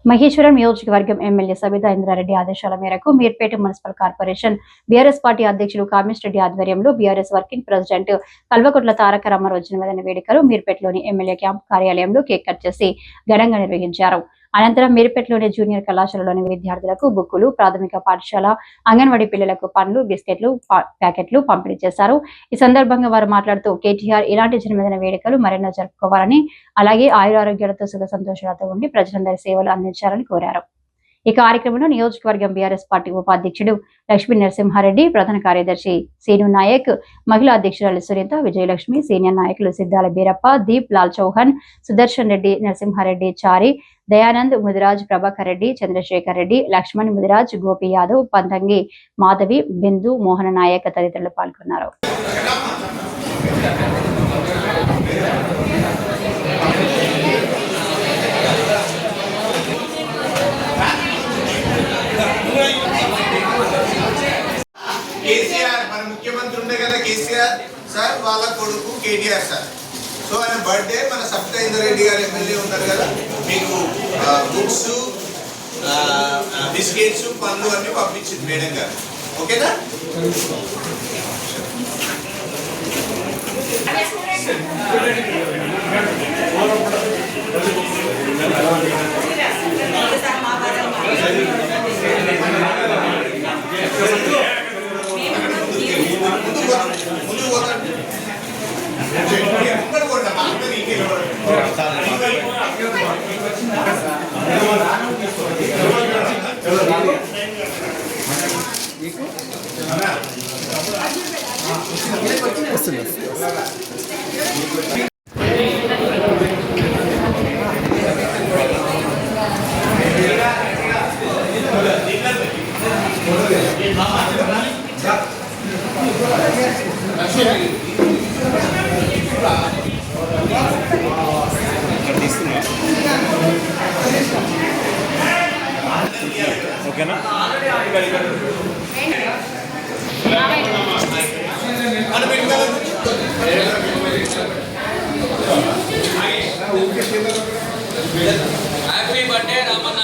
మహేశ్వరం నియోజకవర్గం ఎమ్మెల్యే సబితా ఇంద్రారెడ్డి ఆదేశాల మేరకు Meerpet municipal corporation BRS party అధ్యక్షులు కామేష్ రెడ్డి ఆధ్వర్యంలో BRS working president Kalvakuntla Taraka Ramarao జన్మదిన వేడుకలు మీర్పేటలోని ఎమ్మెల్యే క్యాంప్ కార్యాలయంలో కేక్ కట్ చేసి ఘనంగా నిర్వహించారు. అనంతరం మీర్పేటలోని జూనియర్ కళాశాలలోని విద్యార్థులకు బుక్కులు, ప్రాథమిక పాఠశాల, అంగన్వాడీ పిల్లలకు పండ్లు, బిస్కెట్లు ప్యాకెట్లు పంపిణీ చేశారు. ఈ సందర్భంగా వారు మాట్లాడుతూ కేటీఆర్ ఇలాంటి జన్మదిన వేడుకలు మరెన్నో జరుపుకోవాలని, అలాగే ఆయురారోగ్యాలతో సుఖ సంతోషాలతో ఉండి ప్రజలందరి సేవలు అందించాలని కోరారు. ఈ కార్యక్రమంలో నియోజకవర్గం బీఆర్ఎస్ పార్టీ ఉపాధ్యక్షుడు లక్ష్మీ నరసింహారెడ్డి, ప్రధాన కార్యదర్శి సీను నాయక్, మహిళా అధ్యక్షురాలు సునీత, విజయలక్ష్మి, సీనియర్ నాయకులు సిద్ధాల బీరప్ప, దీప్ లాల్ చౌహాన్, సుదర్శన్ రెడ్డి, నరసింహారెడ్డి, చారి, దయానంద్, ముదిరాజ్, ప్రభాకర్ రెడ్డి, చంద్రశేఖర్ రెడ్డి, లక్ష్మణ్, ముదిరాజ్, గోపి యాదవ్, పంతంగి మాధవి, బిందు, మోహన నాయక్ తదితరులు పాల్గొన్నారు. కేసీఆర్ మన ముఖ్యమంత్రి ఉండే కదా కేసీఆర్ సార్ వాళ్ళ కొడుకు కేటీఆర్ సార్. సో ఆయన బర్త్డే మన సబితా ఇంద్రారెడ్డి గారు ఎమ్మెల్యే ఉన్నారు కదా, మీకు బుక్స్, బిస్కెట్స్, పండ్లు అన్ని పంపించింది మేడం గారు. ఓకేనా? ఓకేనా? Happy birthday Ramanna.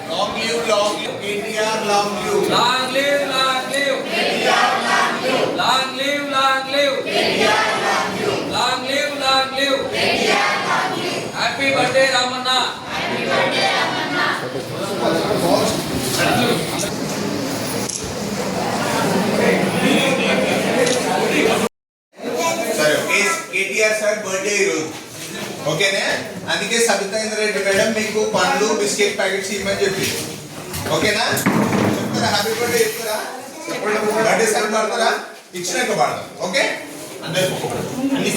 Long live, long live KTR, long live, long live, long live KTR, long live, long live, long live KTR, long live, long live, long live KTR, long live. Happy birthday Ramanna. Happy birthday Ramanna. సరే, KTR sir birthday ఈరోజు. ఓకేనా? అందుకే Sabitha Indra Reddy madam మీకు పండ్లు, biscuit packets ఇవ్వమని చెప్పింది. ఓకేనా? చెప్తారా? హ్యాపీ బర్త్డే చెప్తారా? బర్త్డే సార్ పాడతారా? ఇచ్చినాక పాడదాం. ఓకే? అందరూ అన్ని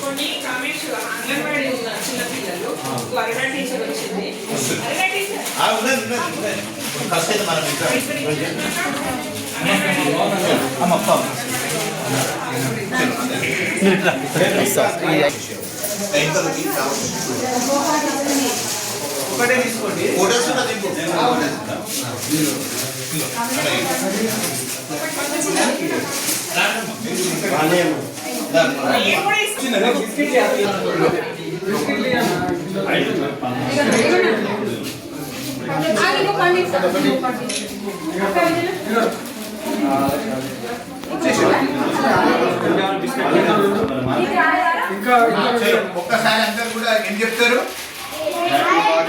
కొన్ని కామెంట్స్ అంగన్వాడీ చిన్న పిల్లలు అరగా టీచర్ వచ్చింది. అరగా టీచర్ ఒకటే తీసుకోండి. ఫోటోస్ ఒక్కసారి అందరు కూడా ఏం చెప్తారు?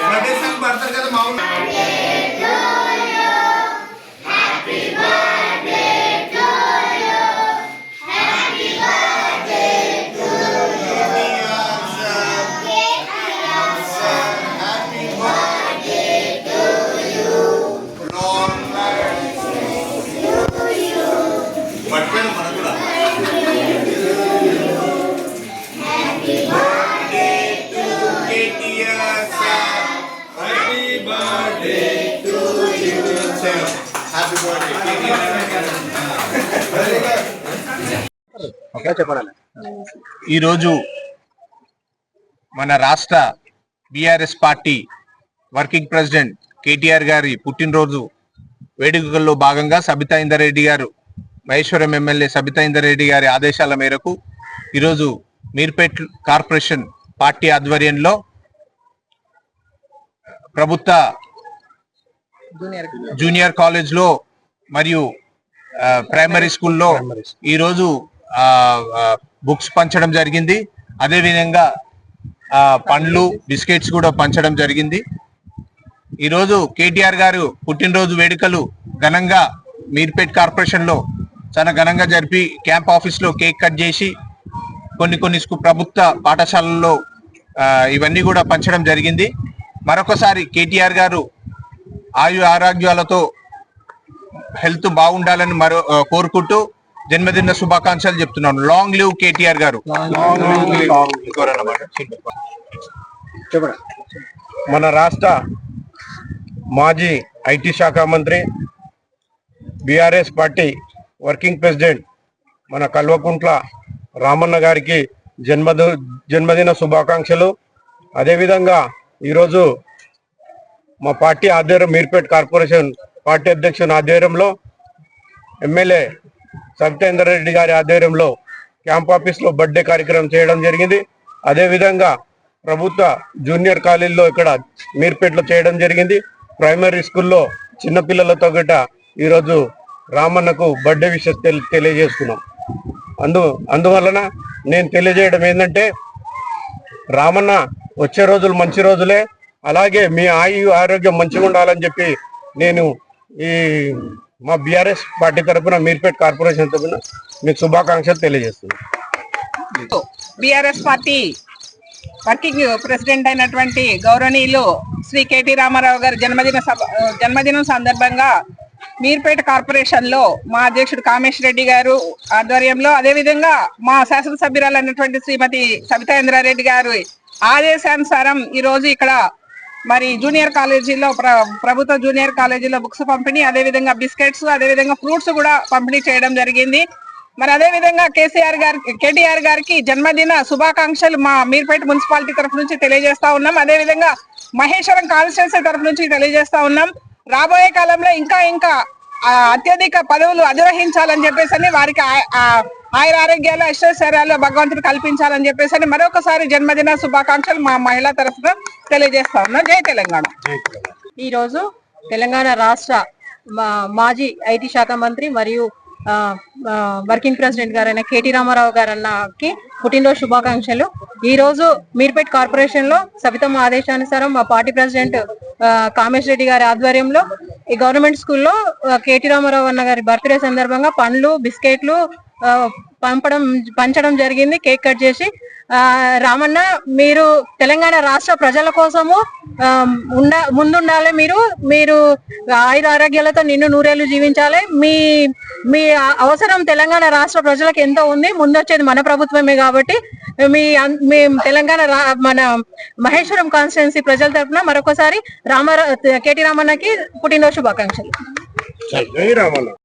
బర్త్డే సాంగ్ పడతారు కదా మా ఊళ్ళో. ఈరోజు మన రాష్ట్ర BRS party working president KTR గారి పుట్టినరోజు వేడుకల్లో భాగంగా సబితా ఇందర్ రెడ్డి గారు, మహేశ్వరం ఎమ్మెల్యే సబితా ఇందర్ రెడ్డి గారి ఆదేశాల మేరకు ఈరోజు మీర్పేట్ కార్పొరేషన్ పార్టీ ఆధ్వర్యంలో ప్రభుత్వ జూనియర్ కాలేజ్ లో మరియు ప్రైమరీ స్కూల్లో ఈరోజు బుక్స్ పంచడం జరిగింది. అదేవిధంగా పండ్లు, బిస్కెట్స్ కూడా పంచడం జరిగింది. ఈరోజు కేటీఆర్ గారు పుట్టినరోజు వేడుకలు ఘనంగా మీర్పేట్ కార్పొరేషన్ లో చాలా ఘనంగా జరిపి క్యాంప్ ఆఫీస్ లో కేక్ కట్ చేసి కొన్ని ప్రభుత్వ పాఠశాలల్లో ఇవన్నీ కూడా పంచడం జరిగింది. మరొకసారి కేటీఆర్ గారు ఆరోగ్యాలతో హెల్త్ బాగుండాలని కోరుకుంటూ జన్మదిన శుభాకాంక్షలు చెప్తున్నాను. లాంగ్ లివ్ కేటీఆర్ గారు. మన రాష్ట్ర మాజీ ఐటీ శాఖ మంత్రి, బీఆర్ఎస్ పార్టీ వర్కింగ్ ప్రెసిడెంట్ మన కల్వకుంట్ల రామన్న గారికి జన్మదిన శుభాకాంక్షలు. అదేవిధంగా ఈరోజు మా పార్టీ ఆధ్వర్యం, మీర్పేట్ కార్పొరేషన్ పార్టీ అధ్యక్షుని ఆధ్వర్యంలో ఎమ్మెల్యే సబితా ఇందర్ రెడ్డి గారి ఆధ్వర్యంలో క్యాంప్ ఆఫీస్లో బర్త్డే కార్యక్రమం చేయడం జరిగింది. అదేవిధంగా ప్రభుత్వ జూనియర్ కాలేజీలో ఇక్కడ మీర్పేట్లో చేయడం జరిగింది. ప్రైమరీ స్కూల్లో చిన్నపిల్లలతో గట ఈరోజు రామన్నకు బర్త్డే విషయం తెలియజేస్తున్నాం. అందువలన నేను తెలియజేయడం ఏంటంటే, రామన్న వచ్చే రోజులు మంచి రోజులే, అలాగే మీ ఆరోగ్యం మంచిగా ఉండాలని చెప్పి నేను ఈ మా బీఆర్ఎస్ పార్టీ తరఫున, మీర్పేట్ కార్పొరేషన్ తరఫున మీకు శుభాకాంక్షలు తెలియజేస్తున్నాను. బీఆర్ఎస్ పార్టీ వర్కింగ్ ప్రెసిడెంట్ అయినటువంటి గౌరవనీయులు శ్రీ కేటీ రామారావు గారి జన్మదినం సందర్భంగా మీర్పేట కార్పొరేషన్ లో మా అధ్యక్షుడు కామేష్ రెడ్డి గారు ఆధ్వర్యంలో, అదేవిధంగా మా శాసనసభ్యురాలైనటువంటి శ్రీమతి సబితా ఇంద్రారెడ్డి గారు ఆదేశానుసారం ఈ రోజు ఇక్కడ మరి జూనియర్ కాలేజీలో ప్రభుత్వ జూనియర్ కాలేజీలో బుక్స్ పంపిణీ, అదేవిధంగా బిస్కెట్స్, అదేవిధంగా ఫ్రూట్స్ కూడా పంపిణీ చేయడం జరిగింది. మరి అదేవిధంగా కేటీఆర్ గారికి జన్మదిన శుభాకాంక్షలు మా మీర్పేట మున్సిపాలిటీ తరఫు నుంచి తెలియజేస్తా ఉన్నాం. అదేవిధంగా మహేశ్వరం కాన్స్టిట్యున్సీ తరఫు నుంచి తెలియజేస్తా ఉన్నాం. రాబోయే కాలంలో ఇంకా అత్యధిక పదవులు అధిరోహించాలని చెప్పేసి వారికి ఆయుర ఆరోగ్యాలు, ఐశ్వర్యాలు భగవంతుడు కల్పించాలని చెప్పేసి మరొకసారి జన్మదిన శుభాకాంక్షలు మా మహిళా తరఫున తెలియజేస్తా ఉన్నాం. జై తెలంగాణ. ఈ రోజు తెలంగాణ రాష్ట్ర మాజీ ఐటీ శాఖ మంత్రి మరియు వర్కింగ్ ప్రెసిడెంట్ గారైన కేటీ రామారావు గారన్నకి పుట్టినరోజు శుభాకాంక్షలు. ఈ రోజు మీర్పేట్ కార్పొరేషన్ లో సబితమ్మ ఆదేశానుసారం మా పార్టీ ప్రెసిడెంట్ కామేష్ రెడ్డి గారి ఆధ్వర్యంలో ఈ గవర్నమెంట్ స్కూల్లో కేటీ రామారావు అన్న గారి బర్త్డే సందర్భంగా పండ్లు, బిస్కెట్లు పంచడం జరిగింది, కేక్ కట్ చేసి. రామన్న, మీరు తెలంగాణ రాష్ట్ర ప్రజల కోసము ముందుండాలి. మీరు ఆయుర ఆరోగ్యాలతో నిన్ను నూరేళ్లు జీవించాలి. మీ అవసరం తెలంగాణ రాష్ట్ర ప్రజలకు ఎంతో ఉంది. ముందొచ్చేది మన ప్రభుత్వమే కాబట్టి మీ తెలంగాణ మన మహేశ్వరం కాన్స్టిట్యున్సీ ప్రజల తరఫున మరొకసారి కేటీ రామన్నకి పుట్టినరోజు శుభాకాంక్షలు.